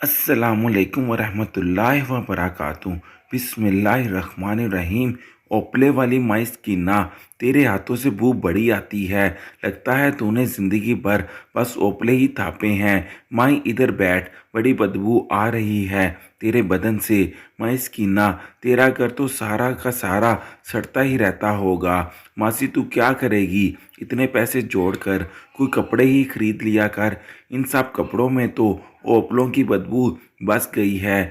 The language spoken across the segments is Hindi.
अस्सलामुअलैकुम वरहमतुल्लाहि वबरकातुहू। बिस्मिल्लाहिर्रहमानिर्रहीम। ओपले वाली माई स्किना, तेरे हाथों से बू बड़ी आती है। लगता है तूने ज़िंदगी भर बस ओपले ही थापे हैं। माई इधर बैठ, बड़ी बदबू आ रही है तेरे बदन से। माई स्किना, तेरा घर तो सारा का सारा सड़ता ही रहता होगा। मासी तू क्या करेगी इतने पैसे जोड़कर? कोई कपड़े ही खरीद लिया कर। इन सब कपड़ों में तो ओपलों की बदबू बस गई है।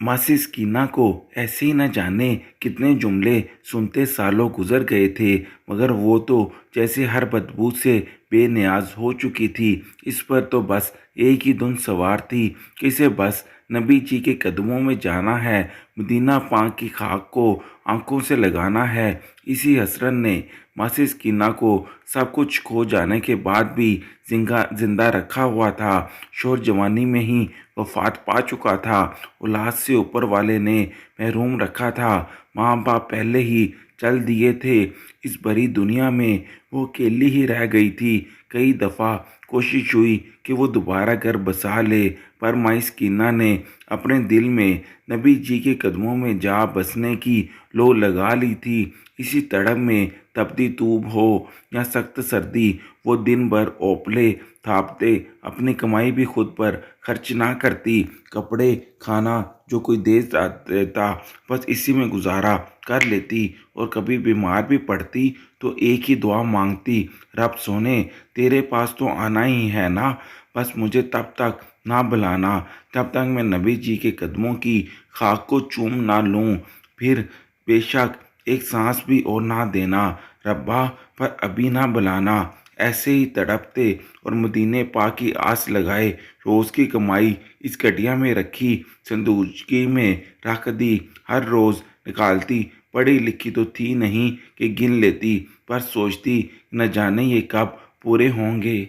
मासी स्कीना को ऐसे ही न जाने कितने जुमले सुनते सालों गुजर गए थे, मगर वो तो जैसे हर बदबू से बेनियाज हो चुकी थी। इस पर तो बस एक ही धुन सवार थी कि इसे बस नबी जी के कदमों में जाना है, मदीना पाक की खाक को आंखों से लगाना है। इसी हसरत ने मासी स्कीना को सब कुछ खो जाने के बाद भी जिंदा रखा हुआ था। शोर जवानी में ही वफात पा चुका था। औलाद से ऊपर वाले ने महरूम रखा था। माँ बाप पहले ही चल दिए थे। इस बड़ी दुनिया में वो अकेली ही रह गई थी। कई दफ़ा कोशिश हुई कि वो दोबारा घर बसा ले, पर माई स्कीना ने अपने दिल में नबी जी के कदमों में जा बसने की लो लगा ली थी। इसी तड़प में तपती धूप हो या सख्त सर्दी, वो दिन भर ओपले थापते, अपनी कमाई भी खुद पर खर्च ना करती। कपड़े खाना जो कोई दे देता, बस इसी में गुजारा कर लेती। और कभी बीमार भी पड़ती तो एक ही दुआ मांगती, रब सोने तेरे पास तो आना ही है ना, बस मुझे तब तक ना बुलाना जब तक मैं नबी जी के कदमों की खाक को चूम ना लूँ। फिर बेशक एक सांस भी और ना देना रब्बा, पर अभी ना बुलाना। ऐसे ही तड़पते और मदीने पाक की आस लगाए रोज़ की कमाई इस गठिया में रखी, संदूकी में रख दी। हर रोज़ निकालती, पढ़ी लिखी तो थी नहीं कि गिन लेती, पर सोचती न जाने ये कब पूरे होंगे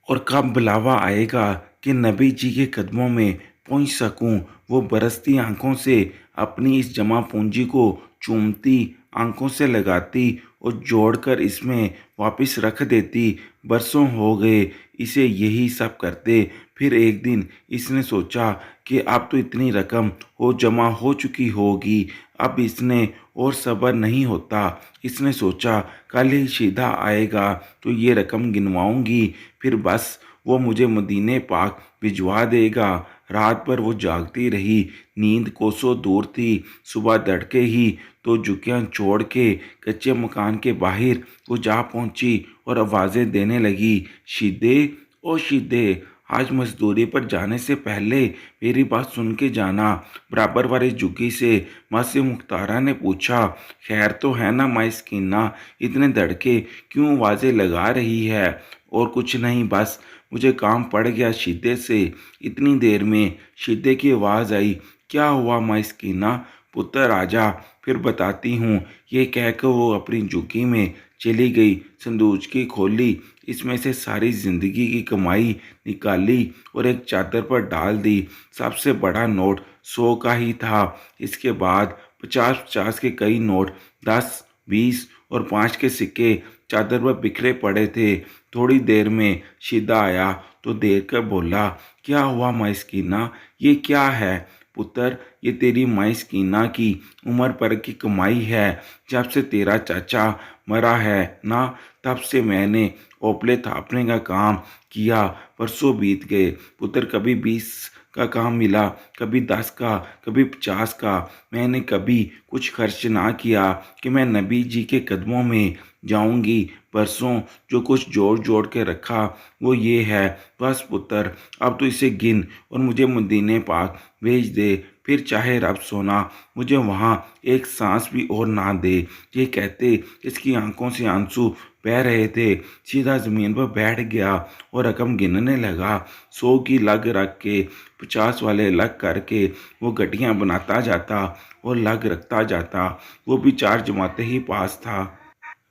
और कब बुलावा आएगा कि नबी जी के कदमों में पहुंच सकूं। वो बरसती आंखों से अपनी इस जमा पूंजी को चूमती, आंखों से लगाती और जोड़कर इसमें वापस रख देती। बरसों हो गए इसे यही सब करते। फिर एक दिन इसने सोचा कि अब तो इतनी रकम हो जमा हो चुकी होगी, अब इसने और सब्र नहीं होता। इसने सोचा कल ही सीधा आएगा तो ये रकम गिनवाऊंगी, फिर बस वो मुझे मदीने पाक भिजवा देगा। रात भर वो जागती रही, नींद कोसों दूर थी। सुबह तड़के ही तो झुकियां छोड़ के कच्चे मकान के बाहर वो जा पहुंची और आवाज़ें देने लगी, शीदे ओ शीदे, आज मजदूरी पर जाने से पहले मेरी बात सुन के जाना। बराबर वाली झुग्गी से मासी मुख्तारा ने पूछा, खैर तो है ना माई स्कीना, इतने धड़के क्यों आवाज़ें लगा रही है? और कुछ नहीं, बस मुझे काम पड़ गया शीदे से। इतनी देर में शीदे की आवाज़ आई, क्या हुआ माई स्कीना? पुत्र आजा, फिर बताती हूँ। ये कहकर वो अपनी झुग्गी में चली गई। संदूक खोली, इसमें से सारी जिंदगी की कमाई निकाली और एक चादर पर डाल दी। सबसे बड़ा नोट 100 का ही था। इसके बाद 50-50 के कई नोट, 10, 20 और 5 के सिक्के चादर पर बिखरे पड़े थे। थोड़ी देर में शीदा आया तो देख कर बोला, क्या हुआ माई स्कीना, ये क्या है? पुत्र, ये तेरी माई स्कीना की उम्र भर की कमाई है। जब से तेरा चाचा मरा है ना, तब से मैंने ओपले थापने का काम किया। परसों बीत गए पुत्र, कभी 20 का काम मिला, कभी 10 का, कभी 50 का। मैंने कभी कुछ खर्च ना किया कि मैं नबी जी के कदमों में जाऊंगी। परसों जो कुछ जोड़ जोड़ के रखा वो ये है। बस पुत्र, अब तो इसे गिन और मुझे मदीने पाक भेज दे, फिर चाहे रब सोना मुझे वहाँ एक सांस भी और ना दे। ये कहते इसकी आंखों से आंसू बह रहे थे। सीधा ज़मीन पर बैठ गया और रकम गिनने लगा। 100 की लग रख के 50 वाले लग करके वो गड्डियाँ बनाता जाता और लग रखता जाता। वो भी 4 जमातें ही पास था।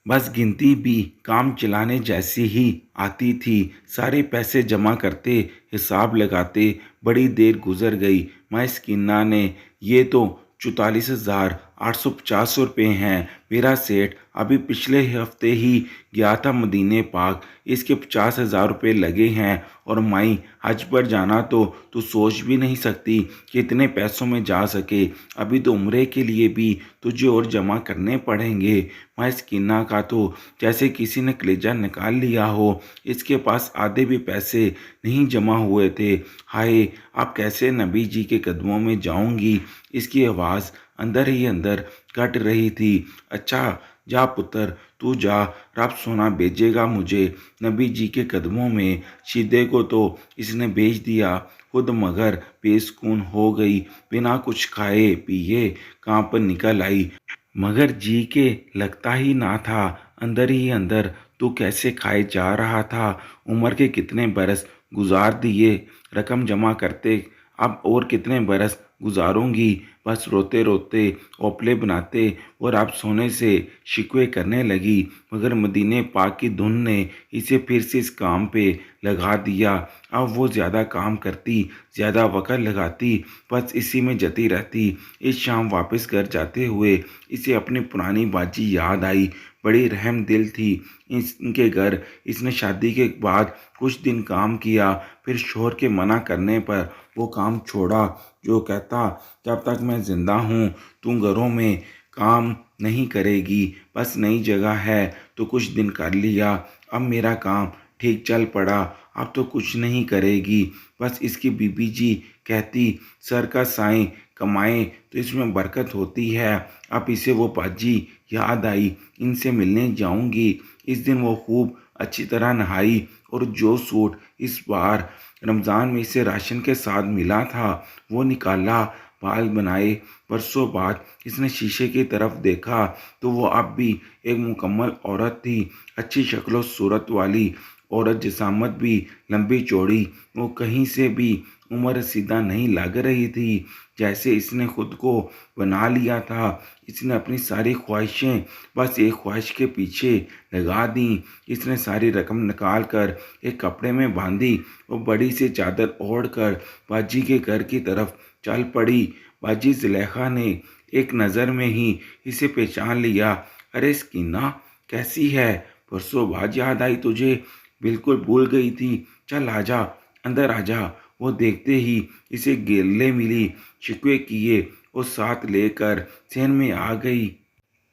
बस गिनती भी काम चलाने जैसी ही आती थी। सारे पैसे जमा करते, हिसाब लगाते, बड़ी देर गुजर गई। माई स्कीना ने ये तो 44,000 ₹850 हैं। मेरा सेठ अभी पिछले हफ्ते ही गया था मदीने पाक, इसके ₹50,000 लगे हैं। और माई, हज पर जाना तो तू सोच भी नहीं सकती कि इतने पैसों में जा सके। अभी तो उम्रे के लिए भी तुझे और जमा करने पड़ेंगे। माई स्किना का तो जैसे किसी ने कलेजा निकाल लिया हो। इसके पास आधे भी पैसे नहीं जमा हुए थे। हाय, अब कैसे नबी जी के कदमों में जाऊंगी। इसकी आवाज़ अंदर ही अंदर कट रही थी। अच्छा, जा पुत्र, तू जा, रब सोना भेजेगा मुझे नबी जी के कदमों में। शीदे को तो इसने भेज दिया, खुद मगर बेसुकून हो गई। बिना कुछ खाए पिए कहाँ पर निकल आई। मगर जी के लगता ही ना था। अंदर ही अंदर तू कैसे खाए जा रहा था। उम्र के कितने बरस गुजार दिए रकम जमा करते, अब और कितने बरस गुजारूंगी बस रोते रोते, ओपले बनाते। और अब सोने से शिकवे करने लगी। मगर मदीने पाक की धुन ने इसे फिर से इस काम पे लगा दिया। अब वो ज़्यादा काम करती, ज़्यादा वक़्त लगाती, बस इसी में जती रहती। इस शाम वापस घर जाते हुए इसे अपनी पुरानी बाजी याद आई। बड़ी रहम दिल थी इनके घर। इसने शादी के बाद कुछ दिन काम किया, फिर शोहर के मना करने पर वो काम छोड़ा। जो कहता, जब तक मैं ज़िंदा हूँ तू घरों में काम नहीं करेगी। बस नई जगह है तो कुछ दिन कर लिया। अब मेरा काम ठीक चल पड़ा, अब तो कुछ नहीं करेगी। बस इसकी बीबी जी कहती, सर का साईं कमाए तो इसमें बरकत होती है। अब इसे वो बाजी याद आई, इनसे मिलने जाऊंगी। इस दिन वो खूब अच्छी तरह नहाई और जो सूट इस बार रमज़ान में इसे राशन के साथ मिला था वो निकाला। बाल बनाए। बरसों बाद इसने शीशे की तरफ देखा तो वो अब भी एक मुकम्मल औरत थी। अच्छी शक्ल सूरत वाली औरत, जिसामत भी लंबी चौड़ी। वो कहीं से भी उम्र सीधा नहीं लग रही थी, जैसे इसने खुद को बना लिया था। इसने अपनी सारी ख्वाहिशें बस एक ख्वाहिश के पीछे लगा दी। इसने सारी रकम निकाल कर एक कपड़े में बांधी और बड़ी सी चादर ओढ़ कर बाजी के घर की तरफ चल पड़ी। बाजी जुलेखा ने एक नज़र में ही इसे पहचान लिया। अरे स्कीना, कैसी है? परसों बात याद आई तुझे? बिल्कुल भूल गई थी। चल आजा, अंदर आजा। वो देखते ही इसे गेले मिली, शिकवे किए और साथ लेकर सहन में आ गई।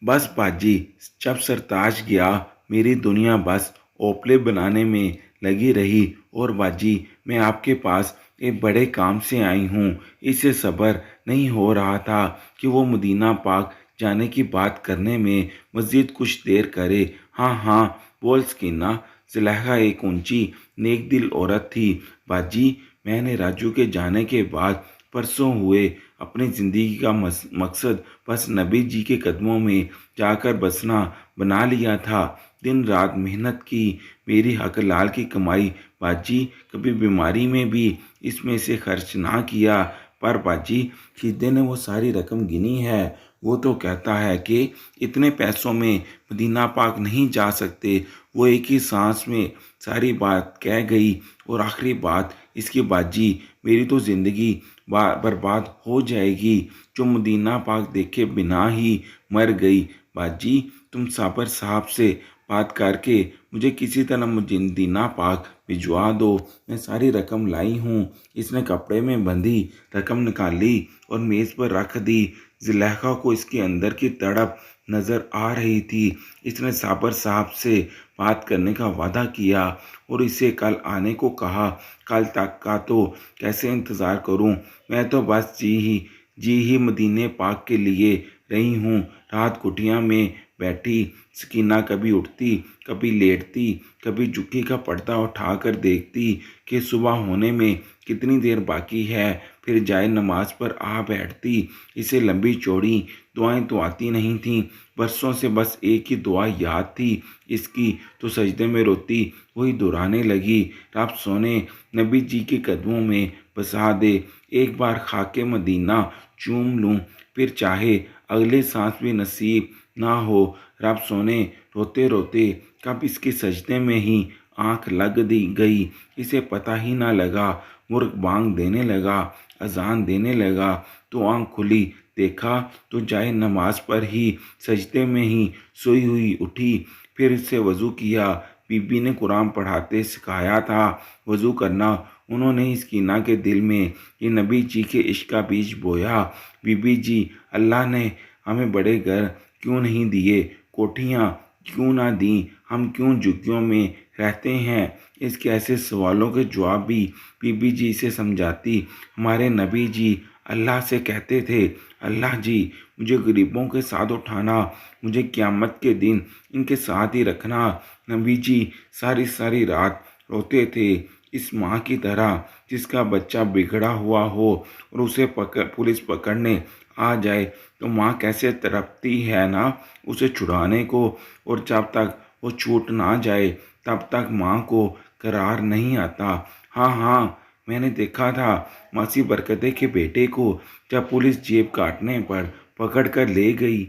बस बाजी, जब सरताज गया मेरी दुनिया बस ओपले बनाने में लगी रही। और बाजी, मैं आपके पास एक बड़े काम से आई हूँ। इसे सब्र नहीं हो रहा था कि वो मदीना पाक जाने की बात करने में मज़ीद कुछ देर करे। हाँ हाँ, बोल स्कीना। जुलेखा एक ऊंची नेक दिल औरत थी। बाजी, मैंने राजू के जाने के बाद परसों हुए अपनी ज़िंदगी का मकसद बस नबी जी के कदमों में जाकर बसना बना लिया था। दिन रात मेहनत की, मेरी हक लाल की कमाई। बाजी, कभी बीमारी में भी इसमें से खर्च ना किया। पर बाजी, शीदे ने वो सारी रकम गिनी है। वो तो कहता है कि इतने पैसों में मदीना पाक नहीं जा सकते। वो एक ही सांस में सारी बात कह गई। और आखिरी बात इसकी बाजी, मेरी तो ज़िंदगी बर्बाद हो जाएगी जो मदीना पाक देखे बिना ही मर गई। बाजी, तुम साबर साहब से बात करके मुझे किसी तरह मदीना पाक भिजवा दो। मैं सारी रकम लाई हूँ। इसने कपड़े में बंधी रकम निकाली और मेज़ पर रख दी। जुलेखा को इसके अंदर की तड़प नज़र आ रही थी। इसने साबर साहब से बात करने का वादा किया और इसे कल आने को कहा। कल तक का तो कैसे इंतज़ार करूं? मैं तो बस जी ही मदीने पाक के लिए रही हूँ। रात कुटिया में बैठी सकीना कभी उठती, कभी लेटती, कभी जुक्की का पर्दा उठाकर देखती कि सुबह होने में कितनी देर बाकी है। फिर जाए नमाज पर आ बैठती। इसे लंबी चौड़ी दुआएं तो आती नहीं थीं। बरसों से बस एक ही दुआ याद थी इसकी, तो सजदे में रोती वही दोहराने लगी। रब सोने नबी जी के कदमों में बसा दे। एक बार खाके मदीना चूम लूँ, फिर चाहे अगले सांस भी नसीब ना हो। रब सोने, रोते रोते कब इसके सजदे में ही आंख लग दी गई, इसे पता ही ना लगा। मुर्ग बांग देने लगा, अजान देने लगा तो आंख खुली देखा तो जाए नमाज पर ही सजदे में ही सोई हुई उठी। फिर इससे वज़ू किया। बीबी ने कुरान पढ़ाते सिखाया था वज़ू करना। उन्होंने इस कीना के दिल में ये नबी जी के इश्क का बीज बोया। बीबी जी, अल्लाह ने हमें बड़े घर क्यों नहीं दिए, कोठियाँ क्यों ना दी, हम क्यों झुग्गियों में रहते हैं। इसके ऐसे सवालों के जवाब भी बीबी जी से समझाती। हमारे नबी जी अल्लाह से कहते थे, अल्लाह जी मुझे गरीबों के साथ उठाना, मुझे क़यामत के दिन इनके साथ ही रखना। नबी जी सारी सारी रात रोते थे, इस माँ की तरह जिसका बच्चा बिगड़ा हुआ हो और उसे पुलिस पकड़ने आ जाए तो माँ कैसे तड़पती है ना उसे छुड़ाने को। और जब तक वो छूट ना जाए तब तक माँ को करार नहीं आता। हाँ हाँ, मैंने देखा था मासी बरकते के बेटे को जब पुलिस जेब काटने पर पकड़ कर ले गई।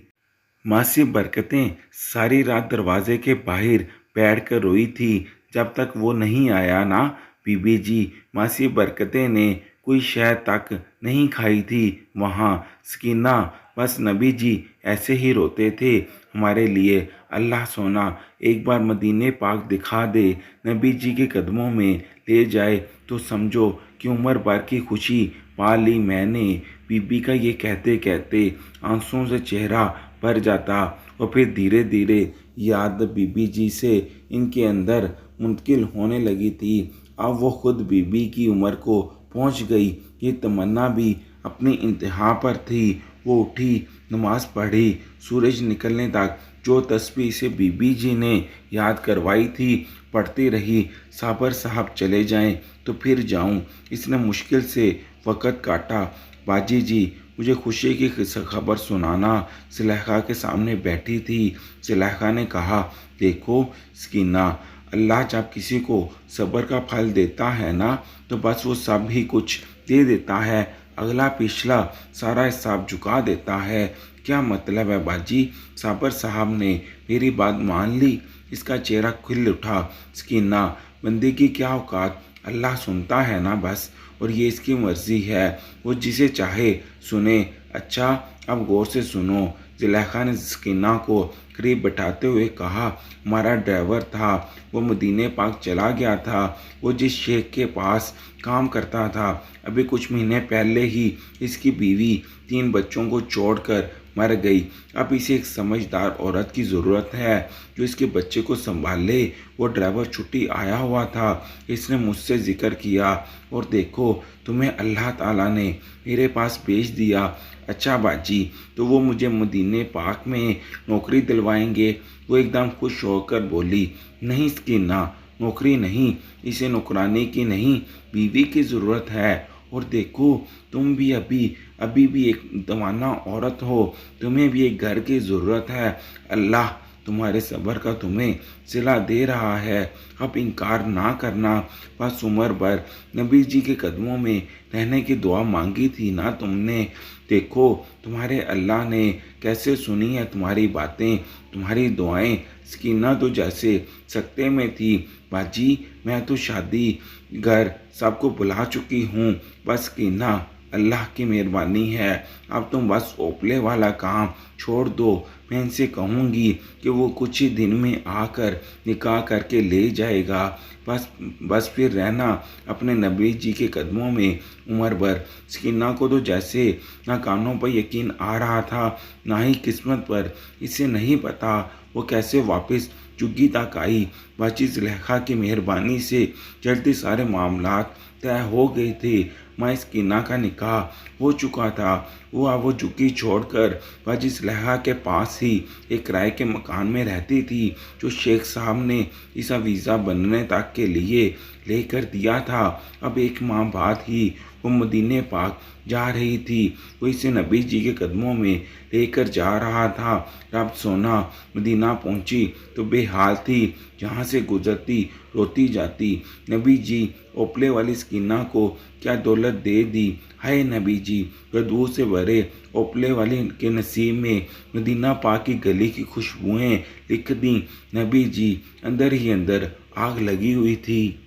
मासी बरकतें सारी रात दरवाजे के बाहर बैठकर रोई थी जब तक वो नहीं आया ना। बीबी जी, मासी बरकतें ने कोई शय तक नहीं खाई थी वहाँ। सकीना, बस नबी जी ऐसे ही रोते थे हमारे लिए। अल्लाह सोना एक बार मदीने पाक दिखा दे, नबी जी के कदमों में ले जाए तो समझो कि उम्र भर की खुशी पा ली मैंने। बीबी का ये कहते कहते आंसुओं से चेहरा भर जाता और फिर धीरे धीरे याद बीबी जी से इनके अंदर मुंतकिल होने लगी थी। अब वो खुद बीबी की उम्र को पहुंच गई। ये तमन्ना भी अपनी इंतहा पर थी। वो उठी, नमाज पढ़ी। सूरज निकलने तक जो तस्बीह से बीबी जी ने याद करवाई थी पढ़ती रही। साबर साहब चले जाएं तो फिर जाऊं, इसने मुश्किल से वक़्त काटा। बाजी जी, मुझे खुशी की खबर सुनाना। सुलेखा के सामने बैठी थी। सुलेखा ने कहा, देखो सकीना, अल्लाह जब किसी को सब्र का फल देता है ना तो बस वो सब ही कुछ दे देता है, अगला पिछला सारा हिसाब झुका देता है। क्या मतलब है बाजी? साबर साहब ने मेरी बात मान ली। इसका चेहरा खिल उठा। सकीना, बंदे की क्या औकात, अल्लाह सुनता है ना बस, और ये इसकी मर्ज़ी है, वो जिसे चाहे सुने। अच्छा, अब गौर से सुनो। जुलेखा ने सकीना को करीब बैठाते हुए कहा, हमारा ड्राइवर था, वो मदीने पाक चला गया था। वो जिस शेख के पास काम करता था, अभी कुछ महीने पहले ही इसकी बीवी 3 बच्चों को छोड़कर मर गई। अब इसे एक समझदार औरत की ज़रूरत है जो इसके बच्चे को संभाले। वो ड्राइवर छुट्टी आया हुआ था, इसने मुझसे जिक्र किया और देखो तुम्हें अल्लाह ताला ने मेरे पास भेज दिया। अच्छा बाजी, तो वो मुझे मदीने पाक में नौकरी दिलवाएंगे? वो एकदम खुश होकर बोली, नहीं सकीना, नौकरी नहीं, इसे नौकरानी की नहीं बीवी की ज़रूरत है। और देखो तुम भी अभी अभी भी एक दवाना औरत हो, तुम्हें भी एक घर की ज़रूरत है। अल्लाह तुम्हारे सब्र का तुम्हें सिला दे रहा है, अब इनकार ना करना। बस उम्र भर नबी जी के कदमों में रहने की दुआ मांगी थी ना तुमने। देखो तुम्हारे अल्लाह ने कैसे सुनी है तुम्हारी बातें, तुम्हारी दुआएं। सकीना तो जैसे सकते में थी। बाजी, मैं तो शादी घर सबको बुला चुकी हूँ। बस सकीना, अल्लाह की मेहरबानी है, अब तुम बस ओपले वाला काम छोड़ दो। मैं इनसे कहूँगी कि वो कुछ ही दिन में आकर निकाह करके ले जाएगा। बस बस फिर रहना अपने नबी जी के कदमों में उम्र भर। सकीना को तो जैसे ना कानों पर यकीन आ रहा था ना ही किस्मत पर। इसे नहीं पता वो कैसे वापस चुग्गी तक आई। बाची जुलेखा की मेहरबानी से जल्दी सारे मामलात तय हो गए थे। माँ सकीना का निकाह हो चुका था। वो अब वो झुग्गी छोड़कर बाजी जुलेखा के पास ही एक किराए के मकान में रहती थी जो शेख साहब ने इसका वीज़ा बनने तक के लिए लेकर दिया था। अब एक माह बाद ही वो मदीने पाक जा रही थी। वो इसे नबी जी के कदमों में लेकर जा रहा था। रब सोना मदीना पहुंची तो बेहाल थी, जहाँ से गुजरती रोती जाती। नबी जी ओपले वाली सकीना को क्या दौलत दे दी। हाय नबी जी, बदबू से भरे ओपले वाले के नसीब में मदीना पाक की गली की खुशबुएं लिख दी। नबी जी अंदर ही अंदर आग लगी हुई थी।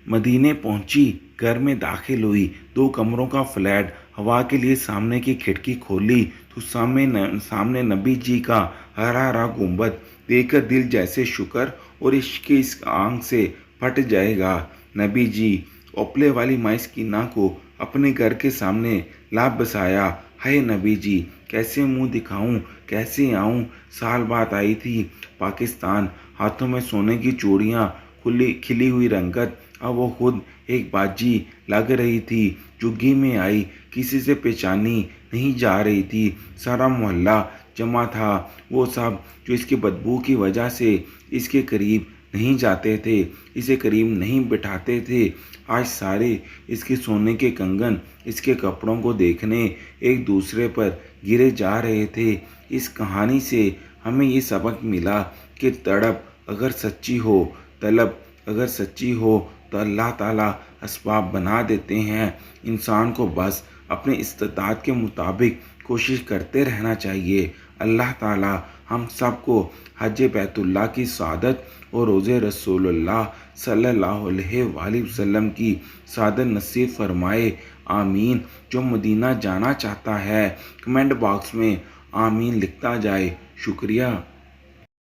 मदीने पहुंची, घर में दाखिल हुई। 2 कमरों का फ्लैट हवा के लिए सामने की खिड़की खोली तो सामने नबी जी का हरा हरा गुंबद देखकर दिल जैसे शुक्र और इश्क की इस आंख से फट जाएगा। नबी जी ओपले वाली माइस्कीना को अपने घर के सामने ला बसाया। हाय नबी जी, कैसे मुंह दिखाऊं, कैसे आऊं, साल बाद आई थी पाकिस्तान, हाथों में सोने की चूड़ियां, खुली खिली हुई रंगत, अब वो खुद एक बाजी लग रही थी। झुग्गी में आई, किसी से पहचानी नहीं जा रही थी। सारा मोहल्ला जमा था, वो सब जो इसकी बदबू की वजह से इसके करीब नहीं जाते थे, इसे करीब नहीं बिठाते थे। आज सारे इसके सोने के कंगन, इसके कपड़ों को देखने एक दूसरे पर गिरे जा रहे थे। इस कहानी से हमें ये सबक मिला कि तड़प अगर सच्ची हो, तलब अगर सच्ची हो, तो अल्लाह ताला असबाब बना देते हैं। इंसान को बस अपने इस्तिताअत के मुताबिक कोशिश करते रहना चाहिए। अल्लाह ताला हम सबको हज बैतुल्लाह की सआदत और रोज़े रसूलुल्लाह सल्लल्लाहु अलैहि वसल्लम की सआदत नसीब फरमाए। आमीन। जो मदीना जाना चाहता है कमेंट बॉक्स में आमीन लिखता जाए। शुक्रिया।